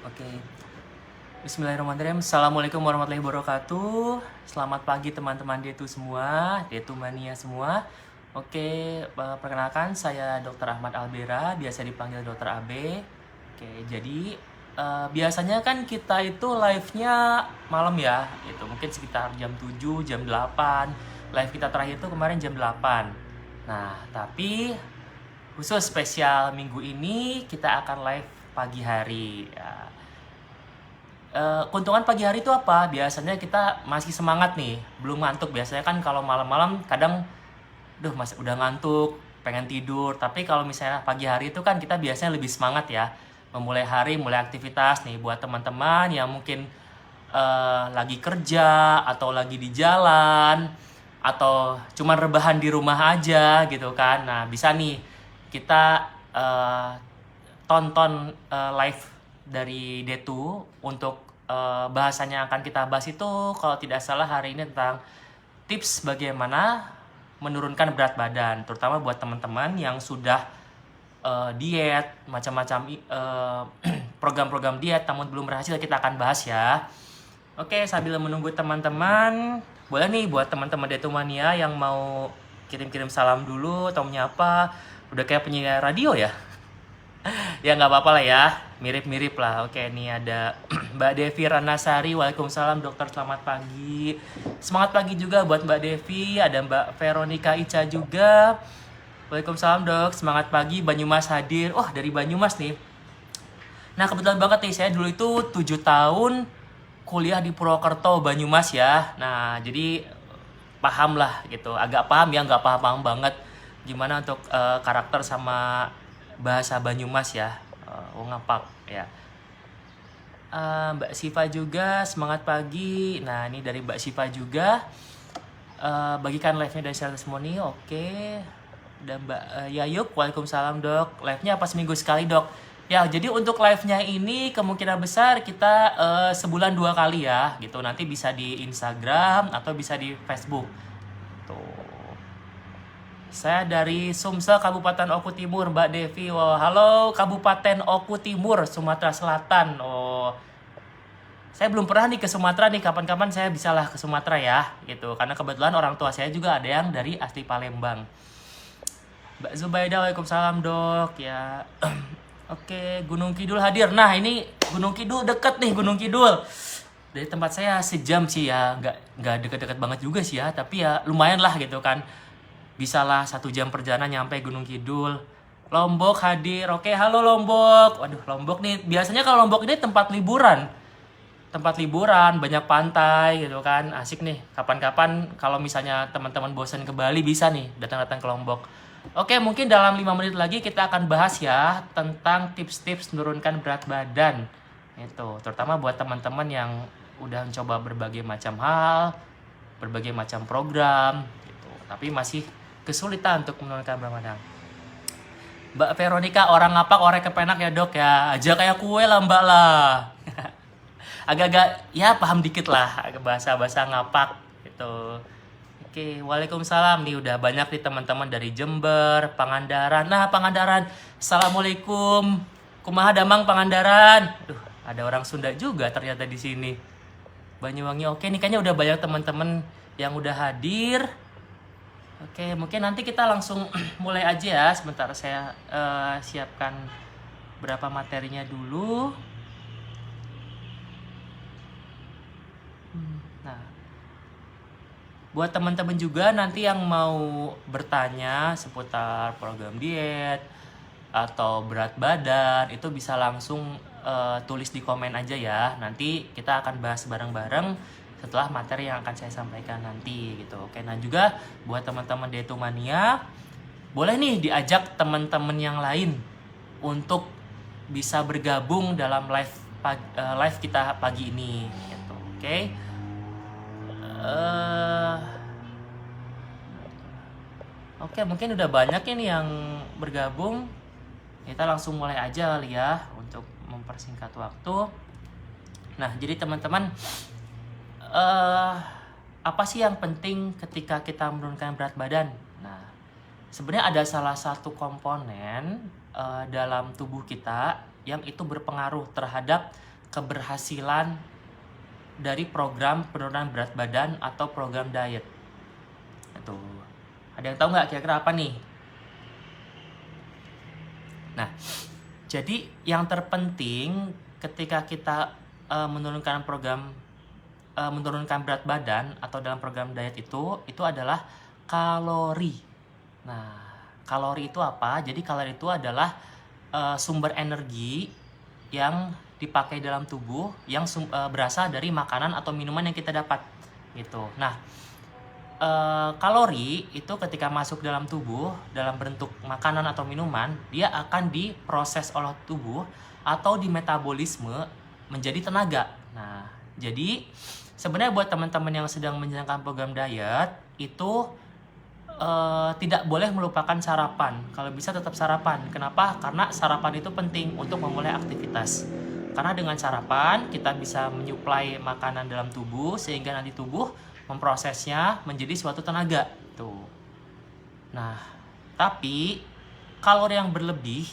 Oke. Bismillahirrahmanirrahim. Assalamualaikum warahmatullahi wabarakatuh. Selamat pagi teman-teman Detu semua, Detu mania semua. Oke, perkenalkan saya Dr. Ahmad Albera, biasa dipanggil Dr. AB. Oke, jadi biasanya kan kita itu live-nya malam ya, itu mungkin sekitar jam 7, jam 8. Live kita terakhir itu kemarin jam 8. Nah, tapi khusus spesial minggu ini kita akan live pagi hari. Ya, keuntungan pagi hari itu apa? Biasanya kita masih semangat nih, belum ngantuk. Biasanya kan kalau malam-malam kadang, masih udah ngantuk, pengen tidur. Tapi kalau misalnya pagi hari itu kan kita biasanya lebih semangat ya, memulai hari, mulai aktivitas nih. Buat teman-teman yang mungkin lagi kerja atau lagi di jalan atau cuman rebahan di rumah aja gitu kan. Nah, bisa nih kita tonton live dari Detu untuk bahasanya akan kita bahas itu kalau tidak salah hari ini tentang tips bagaimana menurunkan berat badan, terutama buat teman-teman yang sudah diet, macam-macam program-program diet namun belum berhasil, kita akan bahas ya. Oke, sambil menunggu teman-teman, boleh nih buat teman-teman Detumania yang mau kirim-kirim salam dulu atau menyapa. Udah kayak penyiar radio ya. Ya nggak apa-apa lah ya, mirip-mirip lah. Oke, ini ada Mbak Devi Ranasari. Waalaikumsalam dokter, selamat pagi. Semangat pagi juga buat Mbak Devi. Ada Mbak Veronica Ica juga. Waalaikumsalam dok, semangat pagi. Banyumas hadir. Oh, dari Banyumas nih. Nah, kebetulan banget nih, saya dulu itu 7 tahun kuliah di Purwokerto, Banyumas ya. Nah, jadi paham lah gitu. Agak paham ya, nggak paham-paham banget gimana untuk karakter sama bahasa Banyumas ya. Ngapak ya. Mbak Siva juga, semangat pagi. Nah, ini dari Mbak Siva juga. Bagikan live-nya dari saya testimoni. Oke. Dan Mbak Yayuk, waalaikumsalam dok. Live-nya apa seminggu sekali dok? Ya, jadi untuk live-nya ini kemungkinan besar kita sebulan 2 kali ya, gitu. Nanti bisa di Instagram atau bisa di Facebook. Tuh. Saya dari Sumsel, Kabupaten Oku Timur, Mbak Devi. Oh, halo Kabupaten Oku Timur, Sumatera Selatan. Oh, saya belum pernah nih ke Sumatera nih. Kapan-kapan saya bisalah ke Sumatera ya, gitu. Karena kebetulan orang tua saya juga ada yang dari asli Palembang. Mbak Zubaida, waalaikumsalam dok. Ya, oke, Gunung Kidul hadir. Nah, ini Gunung Kidul deket nih, Gunung Kidul. Dari tempat saya sejam sih ya, nggak deket-deket banget juga sih ya, tapi ya lumayan lah gitu kan. Bisalah 1 jam perjalanan nyampe Gunung Kidul. Lombok hadir. Oke, halo Lombok. Waduh, Lombok nih. Biasanya kalau Lombok ini tempat liburan. Tempat liburan, banyak pantai gitu kan. Asik nih. Kapan-kapan kalau misalnya teman-teman bosan ke Bali bisa nih datang-datang ke Lombok. Oke, mungkin dalam 5 menit lagi kita akan bahas ya tentang tips-tips menurunkan berat badan. Itu, terutama buat teman-teman yang udah mencoba berbagai macam hal, berbagai macam program gitu. Tapi masih kesulitan untuk menurunkan berat badan. Mbak Veronica, orang ngapak orek kepenak ya dok ya. Aja kayak kue lah mbak lah. Agak-agak ya paham dikit lah, agak bahasa-bahasa ngapak gitu. Oke, waalaikumsalam nih, udah banyak nih teman-teman dari Jember, Pangandaran. Nah, Pangandaran, assalamualaikum. Kumaha damang Pangandaran. Ada orang Sunda juga ternyata di sini. Banyuwangi, oke nih kayaknya udah banyak teman-teman yang udah hadir. Oke, mungkin nanti kita langsung mulai aja ya. Sebentar saya siapkan berapa materinya dulu. Nah, buat teman-teman juga nanti yang mau bertanya seputar program diet atau berat badan, itu bisa langsung tulis di komen aja ya. Nanti kita akan bahas bareng-bareng setelah materi yang akan saya sampaikan nanti gitu. Oke, nah juga buat teman-teman Detumania, boleh nih diajak teman-teman yang lain untuk bisa bergabung dalam live kita pagi ini gitu. Oke. Oke, mungkin udah banyak ini yang bergabung. Kita langsung mulai aja kali ya untuk mempersingkat waktu. Nah, jadi teman-teman, apa sih yang penting ketika kita menurunkan berat badan? Nah, sebenarnya ada salah satu komponen dalam tubuh kita yang itu berpengaruh terhadap keberhasilan dari program penurunan berat badan atau program diet. Itu. Ada yang tahu nggak kira-kira apa nih? Nah, jadi yang terpenting ketika kita menurunkan berat badan atau dalam program diet itu adalah kalori. Nah, kalori itu apa? Jadi kalori itu adalah sumber energi yang dipakai dalam tubuh yang berasal dari makanan atau minuman yang kita dapat gitu. Nah, kalori itu ketika masuk dalam tubuh dalam bentuk makanan atau minuman, dia akan diproses oleh tubuh atau dimetabolisme menjadi tenaga. Nah, jadi sebenarnya buat teman-teman yang sedang menjalankan program diet itu tidak boleh melupakan sarapan. Kalau bisa tetap sarapan. Kenapa? Karena sarapan itu penting untuk memulai aktivitas. Karena dengan sarapan kita bisa menyuplai makanan dalam tubuh sehingga nanti tubuh memprosesnya menjadi suatu tenaga tuh. Nah, tapi kalori yang berlebih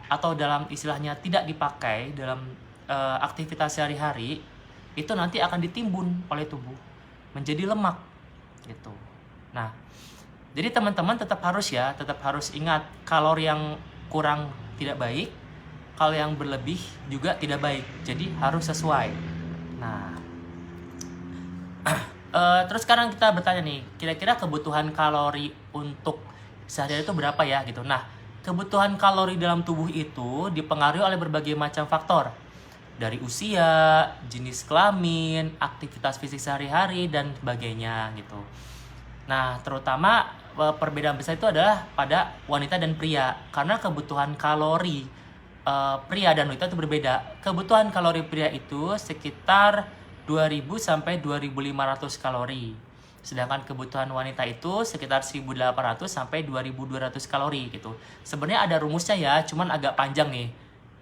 atau dalam istilahnya tidak dipakai dalam aktivitas sehari-hari itu nanti akan ditimbun oleh tubuh menjadi lemak gitu. Nah, jadi teman-teman tetap harus ingat kalori yang kurang tidak baik, kalau yang berlebih juga tidak baik. Jadi harus sesuai. Nah, terus sekarang kita bertanya nih, kira-kira kebutuhan kalori untuk sehari-hari itu berapa ya gitu. Nah, kebutuhan kalori dalam tubuh itu dipengaruhi oleh berbagai macam faktor. Dari usia, jenis kelamin, aktivitas fisik sehari-hari, dan sebagainya gitu. Nah, terutama perbedaan besar itu adalah pada wanita dan pria. Karena kebutuhan kalori pria dan wanita itu berbeda. Kebutuhan kalori pria itu sekitar 2000 sampai 2500 kalori. Sedangkan kebutuhan wanita itu sekitar 1800 sampai 2200 kalori gitu. Sebenarnya ada rumusnya ya, cuman agak panjang nih.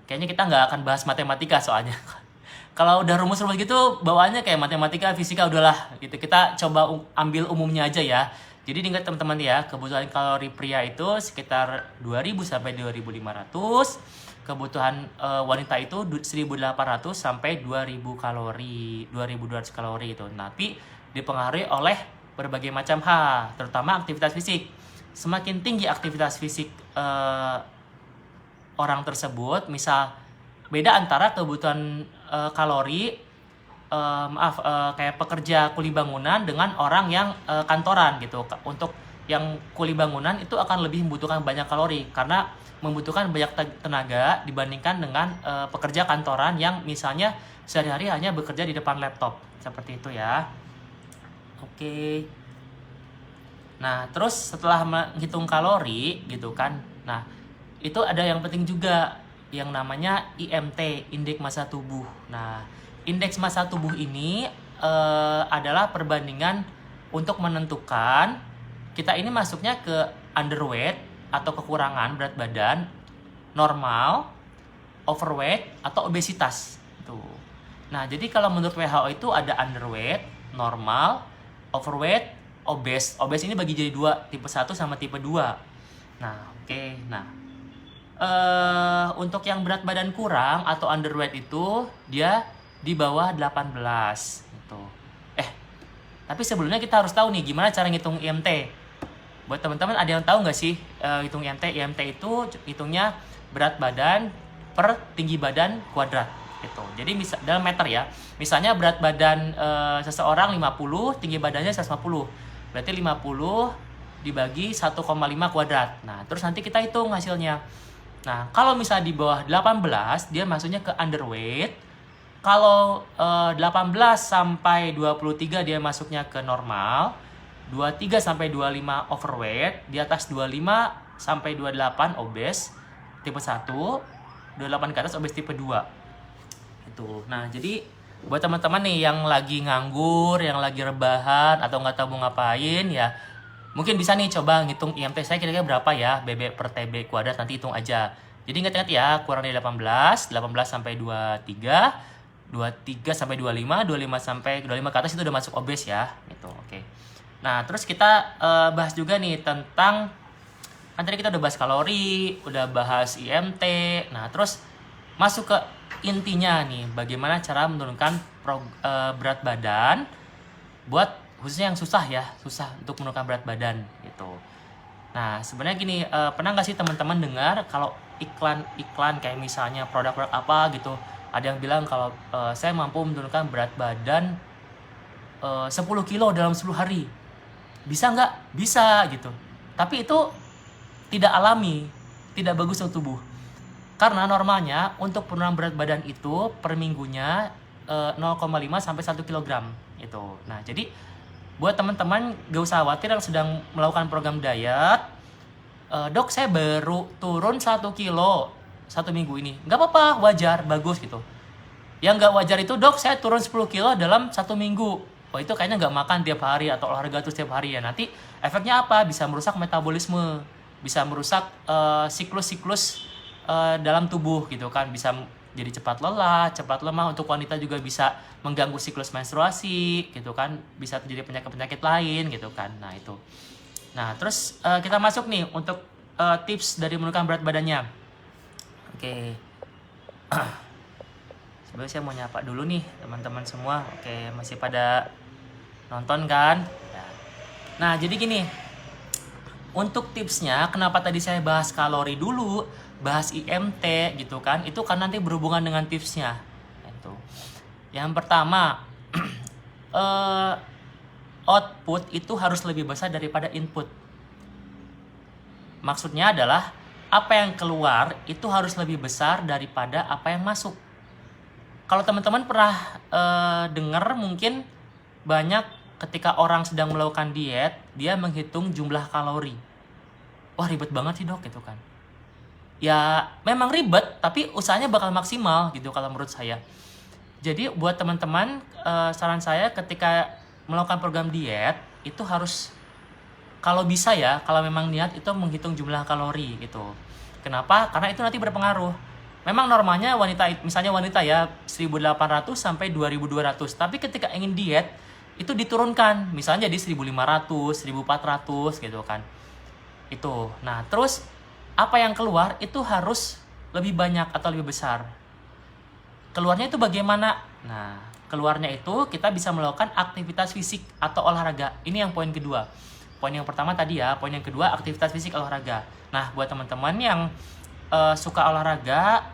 Kayaknya kita nggak akan bahas matematika soalnya. Kalau udah rumus-rumus gitu, bawaannya kayak matematika, fisika udahlah gitu. Kita coba ambil umumnya aja ya. Jadi ingat teman-teman ya, kebutuhan kalori pria itu sekitar 2000 sampai 2500. Kebutuhan wanita itu 1800 sampai 2000 kalori, 2200 kalori itu. Tapi dipengaruhi oleh berbagai macam hal, terutama aktivitas fisik. Semakin tinggi aktivitas fisik orang tersebut, misal beda antara kebutuhan kalori kayak pekerja kuli bangunan dengan orang yang kantoran gitu. Untuk yang kuli bangunan itu akan lebih membutuhkan banyak kalori karena membutuhkan banyak tenaga dibandingkan dengan pekerja kantoran yang misalnya sehari-hari hanya bekerja di depan laptop. Seperti itu ya. Oke. Nah, terus setelah menghitung kalori gitu kan. Nah, itu ada yang penting juga yang namanya IMT, indeks massa tubuh. Nah, indeks massa tubuh ini adalah perbandingan untuk menentukan kita ini masuknya ke underweight atau kekurangan berat badan, normal, overweight, atau obesitas. Tuh. Nah, jadi kalau menurut WHO itu ada underweight, normal, overweight, obese. Obese ini bagi jadi dua, tipe 1 sama tipe 2. Nah, oke. Nah, untuk yang berat badan kurang atau underweight itu dia di bawah 18 gitu. Tapi sebelumnya kita harus tahu nih gimana cara ngitung IMT. Buat teman-teman ada yang tahu nggak sih hitung IMT? IMT itu hitungnya berat badan per tinggi badan kuadrat gitu. Jadi dalam meter ya. Misalnya berat badan seseorang 50, tinggi badannya 150. Berarti 50 dibagi 1,5 kuadrat. Nah, terus nanti kita hitung hasilnya. Nah, kalau misalnya di bawah 18 dia masuknya ke underweight. Kalau 18 sampai 23 dia masuknya ke normal. 23 sampai 25 overweight, di atas 25 sampai 28 obes tipe 1, 28 ke atas obes tipe 2. Itu. Nah, jadi buat teman-teman nih yang lagi nganggur, yang lagi rebahan atau nggak tahu mau ngapain ya, mungkin bisa nih coba ngitung IMT saya kira-kira berapa ya BB per TB kuadrat, nanti hitung aja. Jadi ingat-ingat ya, kurang dari 18 sampai 23, 23 sampai 25, 25 sampai 25 ke atas itu udah masuk obes ya. Gitu. Oke. Nah, terus kita bahas juga nih tentang, kan tadi kita udah bahas kalori, udah bahas IMT. Nah, terus masuk ke intinya nih, bagaimana cara menurunkan berat badan buat khususnya yang susah untuk menurunkan berat badan gitu. Nah sebenarnya gini, pernah nggak sih teman-teman dengar kalau iklan kayak misalnya produk-produk apa gitu, ada yang bilang kalau saya mampu menurunkan berat badan 10 kilo dalam 10 hari. Bisa nggak? Bisa gitu. Tapi itu tidak alami, tidak bagus untuk tubuh. Karena normalnya untuk penurunan berat badan itu per minggunya 0,5 sampai 1 kg itu. Nah, jadi buat teman-teman gak usah khawatir yang sedang melakukan program diet, dok saya baru turun 1 kilo 1 minggu ini. Nggak apa-apa, wajar, bagus gitu. Yang nggak wajar itu, dok saya turun 10 kilo dalam 1 minggu. Wah itu kayaknya nggak makan tiap hari atau olahraga terus tiap hari ya. Nanti efeknya apa? Bisa merusak metabolisme, bisa merusak siklus-siklus dalam tubuh gitu kan. Bisa jadi cepat lelah, cepat lemah. Untuk wanita juga bisa mengganggu siklus menstruasi gitu kan. Bisa terjadi penyakit-penyakit lain gitu kan. Nah itu. Nah terus kita masuk nih untuk tips dari menurunkan berat badannya. Oke. Sebenarnya saya mau nyapa dulu nih teman-teman semua. Oke, masih pada nonton kan? Nah, jadi gini. Untuk tipsnya, kenapa tadi saya bahas kalori dulu, bahas IMT gitu kan? Itu kan nanti berhubungan dengan tipsnya. Itu. Yang pertama, output itu harus lebih besar daripada input. Maksudnya adalah apa yang keluar itu harus lebih besar daripada apa yang masuk. Kalau teman-teman pernah dengar mungkin banyak ketika orang sedang melakukan diet, dia menghitung jumlah kalori. Wah ribet banget sih dok gitu kan. Ya memang ribet, tapi usahanya bakal maksimal gitu kalau menurut saya. Jadi buat teman-teman, saran saya ketika melakukan program diet, itu harus kalau bisa ya, kalau memang niat itu menghitung jumlah kalori gitu. Kenapa? Karena itu nanti berpengaruh. Memang normalnya misalnya wanita ya 1.800 sampai 2.200. Tapi ketika ingin diet itu diturunkan, misalnya jadi 1.500, 1.400 gitu kan. Itu. Nah, terus apa yang keluar itu harus lebih banyak atau lebih besar. Keluarnya itu bagaimana? Nah, keluarnya itu kita bisa melakukan aktivitas fisik atau olahraga. Ini yang poin kedua. Poin yang pertama tadi ya, poin yang kedua aktivitas fisik olahraga. Nah, buat teman-teman yang suka olahraga,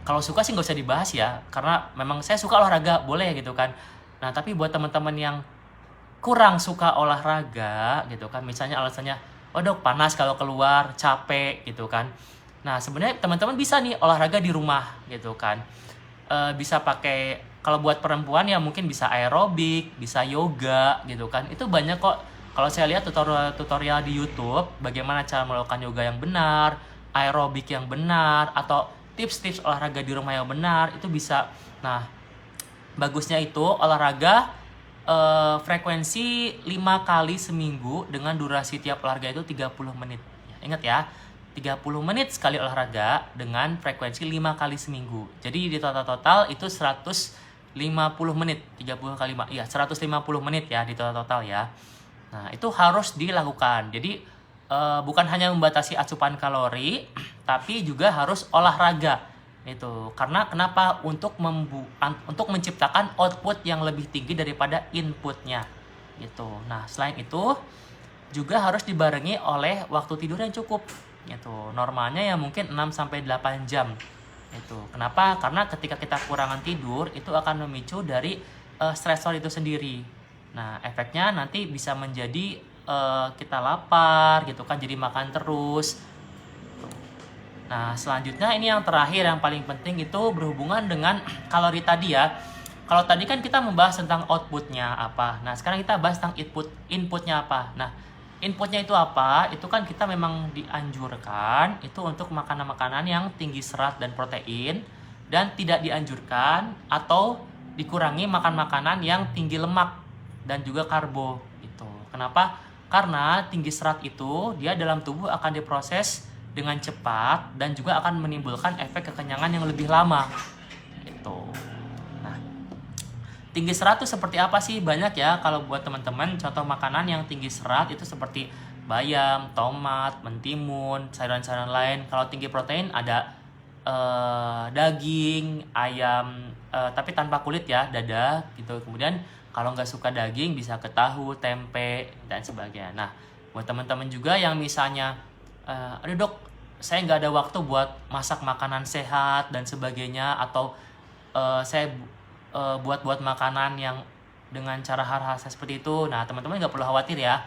kalau suka sih nggak usah dibahas ya, karena memang saya suka olahraga, boleh gitu kan. Nah tapi buat teman-teman yang kurang suka olahraga gitu kan, misalnya alasannya, oh dok panas kalau keluar, capek gitu kan. Nah sebenarnya teman-teman bisa nih olahraga di rumah gitu kan. Bisa pakai, kalau buat perempuan ya mungkin bisa aerobik, bisa yoga gitu kan. Itu banyak kok, kalau saya lihat tutorial di YouTube bagaimana cara melakukan yoga yang benar, aerobik yang benar, atau tips-tips olahraga di rumah yang benar, itu bisa. Nah, bagusnya itu olahraga frekuensi 5 kali seminggu dengan durasi tiap olahraga itu 30 menit. Ingat ya, 30 menit sekali olahraga dengan frekuensi 5 kali seminggu. Jadi di total itu 150 menit, 30 kali 5, ya 150 menit ya di total ya. Nah, itu harus dilakukan. Jadi bukan hanya membatasi asupan kalori, tapi juga harus olahraga itu. Karena kenapa? Untuk menciptakan output yang lebih tinggi daripada inputnya gitu. Nah selain itu juga harus dibarengi oleh waktu tidur yang cukup gitu. Normalnya ya mungkin 6-8 jam itu. Kenapa? Karena ketika kita kurangan tidur itu akan memicu dari stresor itu sendiri. Nah efeknya nanti bisa menjadi kita lapar gitu kan, jadi makan terus. Nah selanjutnya ini yang terakhir yang paling penting itu berhubungan dengan kalori tadi ya. Kalau tadi kan kita membahas tentang outputnya apa, nah sekarang kita bahas tentang inputnya apa. Nah inputnya itu apa? Itu kan kita memang dianjurkan itu untuk makanan-makanan yang tinggi serat dan protein, dan tidak dianjurkan atau dikurangi makan makanan yang tinggi lemak dan juga karbo gitu. Kenapa? Karena tinggi serat itu dia dalam tubuh akan diproses dengan cepat dan juga akan menimbulkan efek kekenyangan yang lebih lama gitu. Nah, tinggi serat itu seperti apa sih? Banyak ya kalau buat teman-teman. Contoh makanan yang tinggi serat itu seperti bayam, tomat, mentimun, sayuran-sayuran lain. Kalau tinggi protein ada daging ayam tapi tanpa kulit ya, dada gitu. Kemudian kalau nggak suka daging bisa ke tahu, tempe dan sebagainya. Nah, buat teman-teman juga yang misalnya aduh dok, saya nggak ada waktu buat masak makanan sehat dan sebagainya, atau saya buat makanan yang dengan cara hal-hal seperti itu. Nah, teman-teman nggak perlu khawatir ya.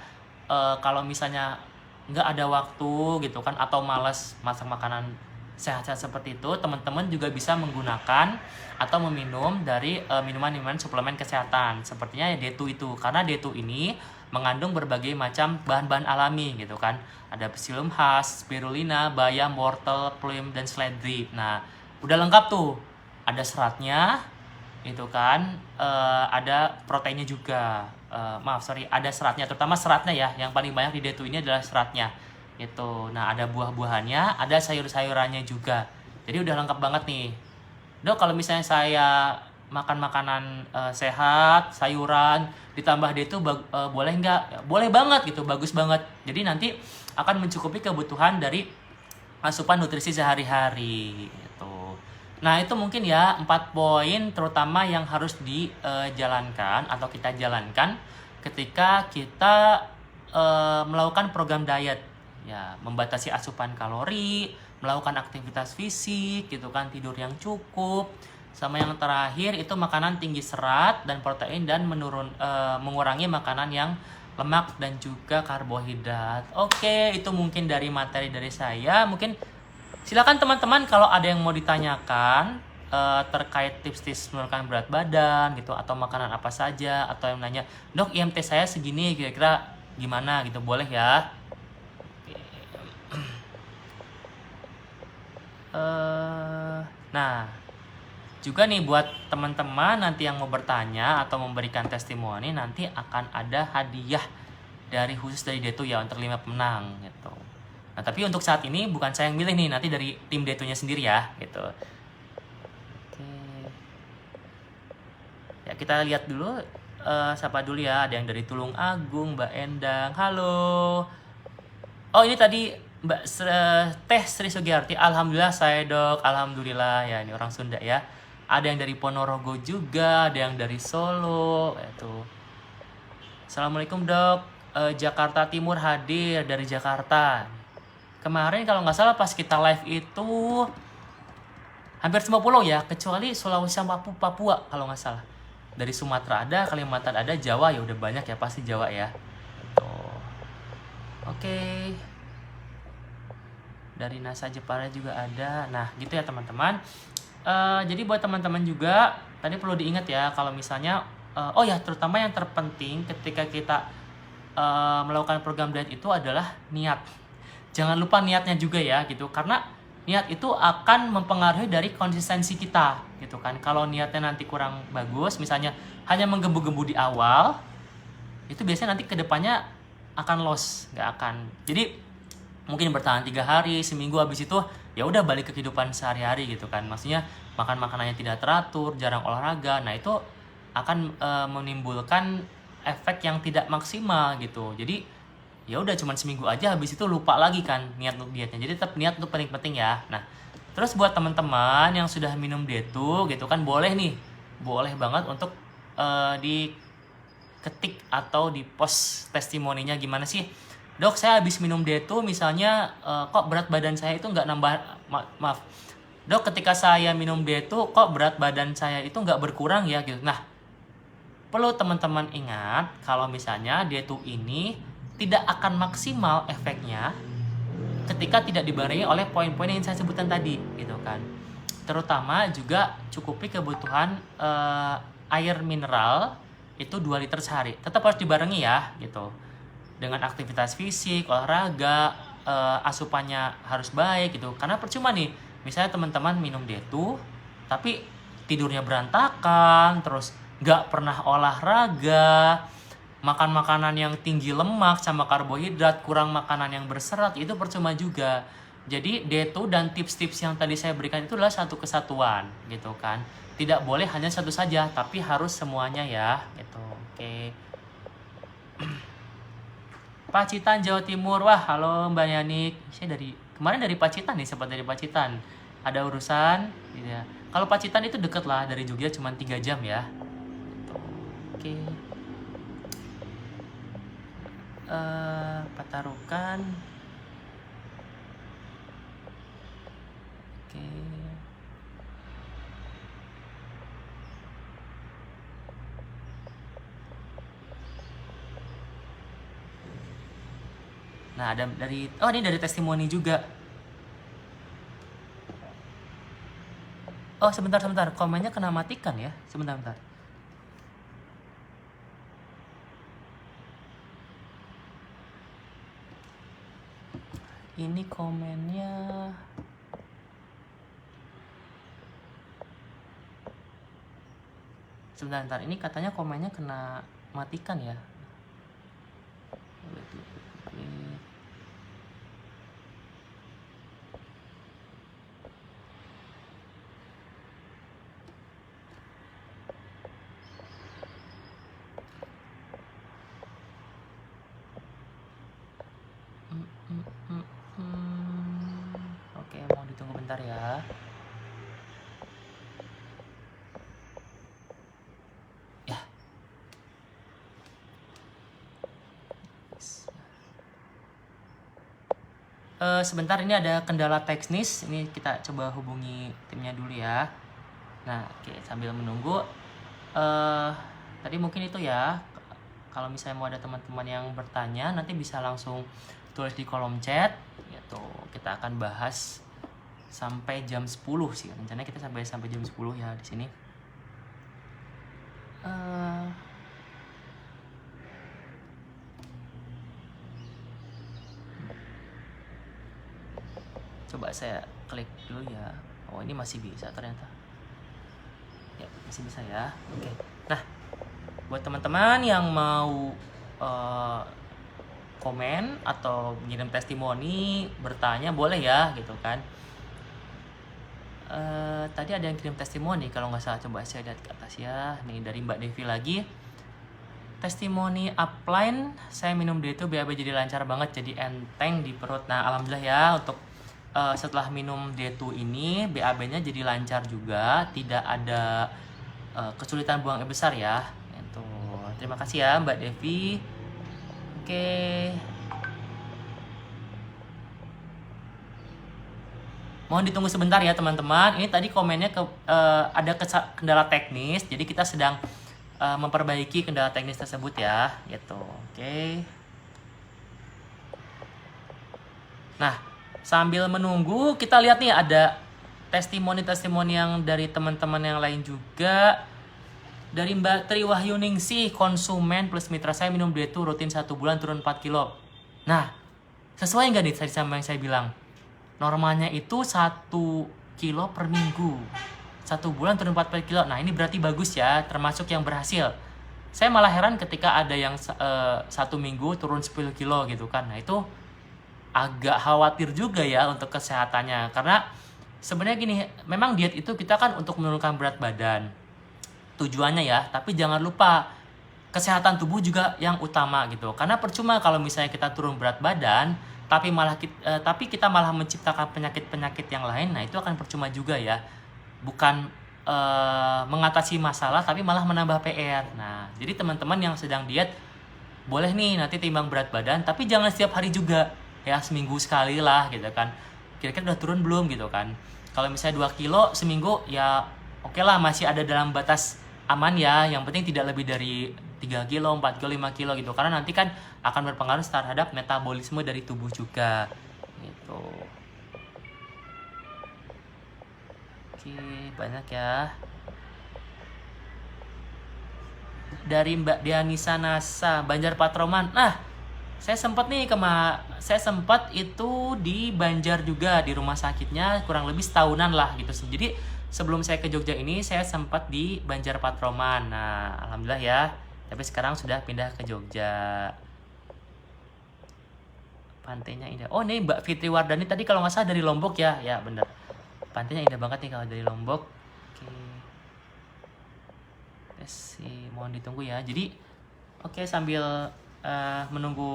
Kalau misalnya nggak ada waktu gitu kan, atau malas masak makanan sehat-sehat seperti itu, teman-teman juga bisa menggunakan atau meminum dari minuman-minuman suplemen kesehatan sepertinya D2 itu, karena D2 ini mengandung berbagai macam bahan-bahan alami gitu kan. Ada psyllium husk, spirulina, bayam, wortel, plum, dan seledri. Nah, udah lengkap tuh. Ada seratnya, itu kan, ada proteinnya juga. Ada seratnya, terutama seratnya ya. Yang paling banyak di D2 ini adalah seratnya. Itu. Nah, ada buah-buahannya, ada sayur-sayurannya juga. Jadi udah lengkap banget nih. Dok, kalau misalnya saya makan makanan sehat, sayuran, ditambah D2 boleh nggak? Ya, boleh banget gitu, bagus banget. Jadi nanti akan mencukupi kebutuhan dari asupan nutrisi sehari-hari gitu. Nah, itu mungkin ya 4 poin terutama yang harus dijalankan atau kita jalankan ketika kita melakukan program diet. Ya, membatasi asupan kalori, melakukan aktivitas fisik gitu kan, tidur yang cukup, sama yang terakhir itu makanan tinggi serat dan protein, dan mengurangi makanan yang lemak dan juga karbohidrat. Oke, itu mungkin dari materi dari saya. Mungkin silakan teman-teman kalau ada yang mau ditanyakan terkait tips-tips menurunkan berat badan gitu, atau makanan apa saja, atau yang nanya, dok IMT saya segini kira-kira gimana gitu, boleh ya. Nah, juga nih buat teman-teman nanti yang mau bertanya atau memberikan testimoni, nanti akan ada hadiah khusus dari D2 ya untuk 5 pemenang gitu. Nah, tapi untuk saat ini bukan saya yang milih nih, nanti dari tim D2-nya sendiri ya gitu. Oke. Ya, kita lihat dulu, siapa dulu ya. Ada yang dari Tulung Agung, Mbak Endang. Halo. Oh, ini tadi Mbak Teh Sri Sugiarti. Alhamdulillah saya dok, alhamdulillah ya, ini orang Sunda ya. Ada yang dari Ponorogo juga, ada yang dari Solo itu. Assalamualaikum dok, Jakarta Timur hadir dari Jakarta. Kemarin kalau nggak salah pas kita live itu hampir semua pulau ya, kecuali Sulawesi sama Papua kalau nggak salah. Dari Sumatera ada, Kalimantan ada, Jawa ya udah banyak ya, pasti Jawa ya. Oke. Dari NASA Jepara juga ada. Nah, gitu ya teman-teman. Jadi buat teman-teman juga tadi perlu diingat ya, kalau misalnya oh ya, terutama yang terpenting ketika kita melakukan program diet itu adalah niat. Jangan lupa niatnya juga ya gitu, karena niat itu akan mempengaruhi dari konsistensi kita gitu kan. Kalau niatnya nanti kurang bagus, misalnya hanya menggebu-gebu di awal, itu biasanya nanti kedepannya akan loss, nggak akan. Jadi mungkin bertahan 3 hari, seminggu, habis itu ya udah balik ke kehidupan sehari-hari gitu kan. Maksudnya makan makanannya tidak teratur, jarang olahraga. Nah, itu akan menimbulkan efek yang tidak maksimal gitu. Jadi ya udah cuman seminggu aja, habis itu lupa lagi kan niat untuk dietnya. Jadi tetap niat itu paling penting ya. Nah, terus buat teman-teman yang sudah minum D2 gitu kan, boleh banget untuk diketik atau di post testimoninya, gimana sih dok saya habis minum D2 misalnya kok berat badan saya itu nggak nambah, maaf dok ketika saya minum D2 kok berat badan saya itu nggak berkurang ya gitu. Nah, perlu teman-teman ingat kalau misalnya D2 ini tidak akan maksimal efeknya ketika tidak dibarengi oleh poin-poin yang saya sebutkan tadi gitu kan. Terutama juga cukupi kebutuhan air mineral itu 2 liter sehari, tetap harus dibarengi ya gitu, dengan aktivitas fisik, olahraga, asupannya harus baik gitu. Karena percuma nih, misalnya teman-teman minum D2 tapi tidurnya berantakan, terus nggak pernah olahraga, makan makanan yang tinggi lemak sama karbohidrat, kurang makanan yang berserat, itu percuma juga. Jadi D2 dan tips-tips yang tadi saya berikan itu adalah satu kesatuan gitu kan. Tidak boleh hanya satu saja, tapi harus semuanya ya gitu. Oke. Pacitan, Jawa Timur. Wah, halo Mbak Yani. Saya kemarin dari Pacitan nih, sempat dari Pacitan. ada urusan gitu ya. Kalau Pacitan itu deket lah dari Jogja, cuma 3 jam ya. Oke. Patarukan. Oke. Nah, ada dari ini dari testimoni juga. Oh, sebentar. Komennya kena matikan ya. Sebentar. Ini komennya sebentar. Ini katanya komennya kena matikan ya. Oke, mau ditunggu bentar ya. Sebentar, ini ada kendala teknis. Ini kita coba hubungi timnya dulu ya. Nah, oke, sambil menunggu. Tadi mungkin itu ya. Kalau misalnya mau ada teman-teman yang bertanya, nanti bisa langsung tulis di kolom chat. Gitu. Kita akan bahas sampai jam 10 sih. Rencananya kita sampai jam 10 ya di sini. Coba saya klik dulu ya. Oh, ini masih bisa ternyata. Ya, masih bisa ya. Oke. Nah, buat teman-teman yang mau komen atau ngirim testimoni, bertanya boleh ya gitu kan. Tadi ada yang kirim testimoni kalau nggak salah, coba saya lihat ke atas ya. Nih dari Mbak Devi lagi. Testimoni upline, saya minum D2 BAB jadi lancar banget, jadi enteng di perut. Nah, alhamdulillah ya, untuk setelah minum D2 ini BAB-nya jadi lancar juga, tidak ada kesulitan buang air besar ya. Itu. Terima kasih ya Mbak Devi. Oke. Mohon ditunggu sebentar ya teman-teman. Ini tadi komennya ada kendala teknis, jadi kita sedang memperbaiki kendala teknis tersebut ya. Gitu. Oke. Nah, sambil menunggu, kita lihat nih ada testimoni-testimoni yang dari teman-teman yang lain juga. Dari Mbak Tri Wahyuningsih, konsumen plus mitra saya minum D2 rutin 1 bulan turun 4 kilo. Nah, sesuai nggak nih tadi sama yang saya bilang? Normalnya itu 1 kilo per minggu. 1 bulan turun 4 kilo. Nah, ini berarti bagus ya, termasuk yang berhasil. Saya malah heran ketika ada yang 1 minggu turun 10 kilo gitu kan. Nah, itu agak khawatir juga ya untuk kesehatannya, karena sebenarnya gini, memang diet itu kita kan untuk menurunkan berat badan tujuannya ya, tapi jangan lupa kesehatan tubuh juga yang utama gitu. Karena percuma kalau misalnya kita turun berat badan tapi kita malah menciptakan penyakit yang lain. Nah, itu akan percuma juga ya, bukan mengatasi masalah tapi malah menambah PR. Nah, jadi teman-teman yang sedang diet boleh nih nanti timbang berat badan, tapi jangan setiap hari juga ya, seminggu sekali lah gitu kan. Kira-kira udah turun belum gitu kan. Kalau misalnya 2 kilo seminggu ya oke lah, masih ada dalam batas aman ya. Yang penting tidak lebih dari 3 kilo, 4 kilo, 5 kilo gitu. Karena nanti kan akan berpengaruh terhadap metabolisme dari tubuh juga gitu. Oke, banyak ya. Dari Mbak Dianisa Nasa, Banjar Patroman. Nah, saya sempat itu di Banjar juga, di rumah sakitnya kurang lebih setahunan lah gitu. Jadi sebelum saya ke Jogja ini saya sempat di Banjar Patroman. Nah, alhamdulillah ya. Tapi sekarang sudah pindah ke Jogja. Pantainya indah. Oh, nih Mbak Fitri Wardani tadi kalau nggak salah dari Lombok ya. Ya, bener. Pantainya indah banget nih kalau dari Lombok. Oke. Tes sih, mohon ditunggu ya. Jadi oke, sambil menunggu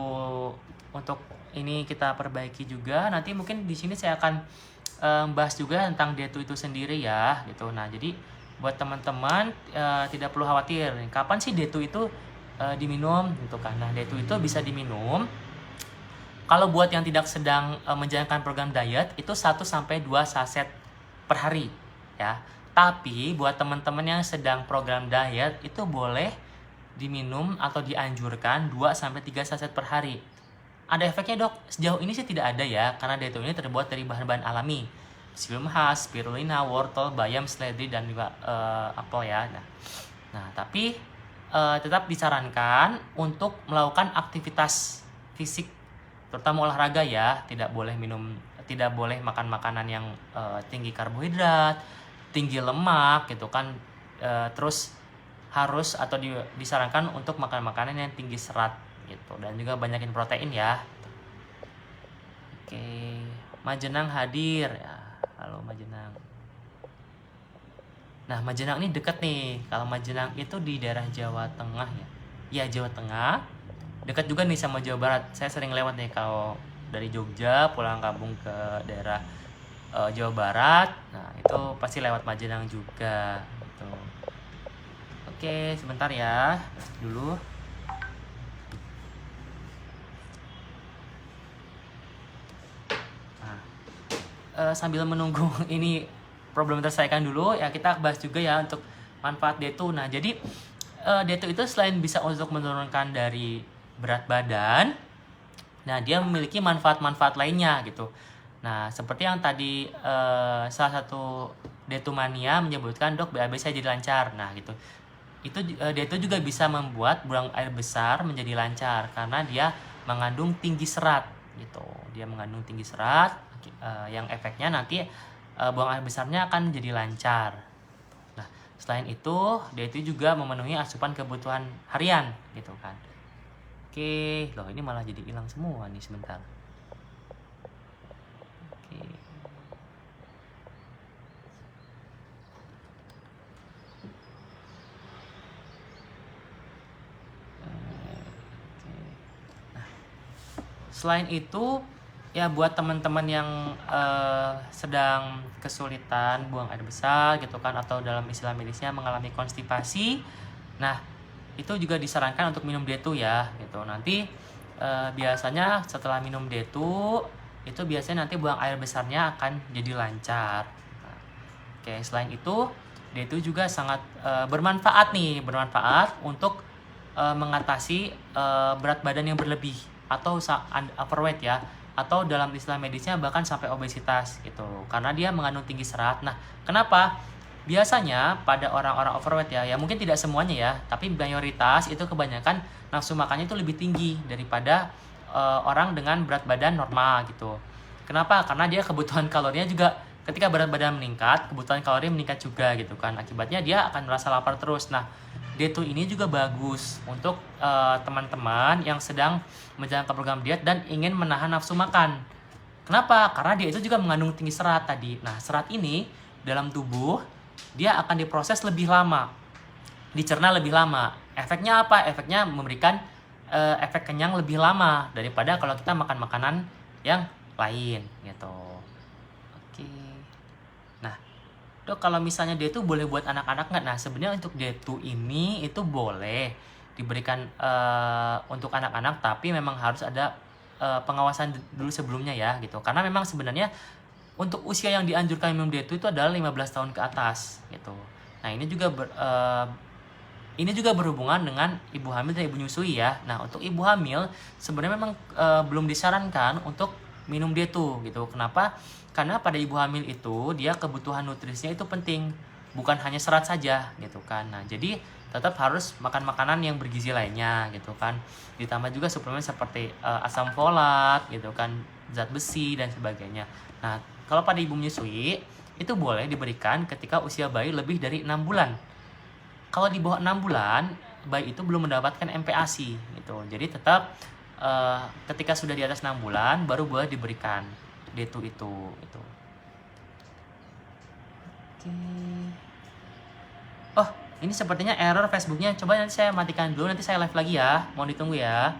untuk ini kita perbaiki juga. Nanti mungkin di sini saya akan bahas juga tentang D2 itu sendiri ya gitu. Nah, jadi buat teman-teman tidak perlu khawatir. Kapan sih D2 itu diminum gitu kan. Nah, D2 itu bisa diminum kalau buat yang tidak sedang menjalankan program diet itu 1 sampai 2 saset per hari ya. Tapi buat teman-teman yang sedang program diet itu boleh diminum atau dianjurkan 2 sampai 3 saset per hari. Ada efeknya, Dok? Sejauh ini sih tidak ada ya, karena D2 ini terbuat dari bahan-bahan alami. Psyllium khas, spirulina, wortel, bayam, seledri, dan juga apel ya. Nah, tapi tetap disarankan untuk melakukan aktivitas fisik, terutama olahraga ya. Tidak boleh makan makanan yang tinggi karbohidrat, tinggi lemak gitu kan. Terus harus atau disarankan untuk makan makanan yang tinggi serat gitu, dan juga banyakin protein ya. Oke, Majenang hadir ya. Halo Majenang. Nah, Majenang ini deket nih. Kalau Majenang itu di daerah Jawa Tengah ya. Iya, Jawa Tengah. Dekat juga nih sama Jawa Barat. Saya sering lewat nih kalau dari Jogja pulang kampung ke daerah Jawa Barat. Nah, itu pasti lewat Majenang juga gitu. Oke, sebentar ya. Dulu. Sambil menunggu ini problem terselesaikan dulu ya, kita bahas juga ya untuk manfaat D2. Nah, jadi D2 itu selain bisa untuk menurunkan dari berat badan, nah dia memiliki manfaat-manfaat lainnya gitu. Nah, seperti yang tadi salah satu D2 mania menyebutkan, Dok, BAB saya jadi lancar. Nah, gitu. Itu D2 juga bisa membuat buang air besar menjadi lancar karena dia mengandung tinggi serat gitu. Dia mengandung tinggi serat yang efeknya nanti buang air besarnya akan jadi lancar. Nah, selain itu dia itu juga memenuhi asupan kebutuhan harian gitu kan. Oke, loh ini malah jadi hilang semua nih sebentar. Oke. Nah, selain itu ya buat teman-teman yang sedang kesulitan buang air besar gitu kan, atau dalam istilah medisnya mengalami konstipasi, nah itu juga disarankan untuk minum D2 ya gitu. Nanti biasanya setelah minum D2 itu biasanya nanti buang air besarnya akan jadi lancar. Nah, oke, selain itu D2 juga sangat bermanfaat untuk mengatasi berat badan yang berlebih atau overweight ya, atau dalam istilah medisnya bahkan sampai obesitas gitu, karena dia mengandung tinggi serat. Nah, kenapa? Biasanya pada orang-orang overweight ya mungkin tidak semuanya ya, tapi mayoritas itu kebanyakan nafsu makannya itu lebih tinggi daripada orang dengan berat badan normal gitu. Kenapa? Karena dia kebutuhan kalorinya juga, ketika berat badan meningkat, kebutuhan kalori meningkat juga gitu kan. Akibatnya dia akan merasa lapar terus. Nah, D2 ini juga bagus untuk teman-teman yang sedang menjalankan program diet dan ingin menahan nafsu makan. Kenapa? Karena dia itu juga mengandung tinggi serat tadi. Nah, serat ini dalam tubuh dia akan diproses lebih lama, dicerna lebih lama. Efeknya apa? Efeknya memberikan efek kenyang lebih lama daripada kalau kita makan makanan yang lain gitu. Oke. Nah, Dok, kalau misalnya D2 boleh buat anak-anak nggak? Nah, sebenarnya untuk D2 ini itu boleh diberikan untuk anak-anak, tapi memang harus ada pengawasan dulu sebelumnya ya gitu. Karena memang sebenarnya untuk usia yang dianjurkan minum D2 itu adalah 15 tahun ke atas gitu. Nah, ini juga berhubungan dengan ibu hamil dan ibu nyusui ya. Nah, untuk ibu hamil sebenarnya memang belum disarankan untuk minum D2 gitu. Kenapa? Karena pada ibu hamil itu dia kebutuhan nutrisinya itu penting, bukan hanya serat saja gitu kan. Nah, jadi tetap harus makan makanan yang bergizi lainnya gitu kan. Ditambah juga suplemen seperti asam folat gitu kan, zat besi dan sebagainya. Nah, kalau pada ibu menyusui itu boleh diberikan ketika usia bayi lebih dari 6 bulan. Kalau di bawah 6 bulan, bayi itu belum mendapatkan MPASI gitu. Jadi tetap ketika sudah di atas 6 bulan baru boleh diberikan D2 itu gitu. Oke. Oh, ini sepertinya error Facebooknya. Coba nanti saya matikan dulu, nanti saya live lagi ya. Mohon ditunggu ya.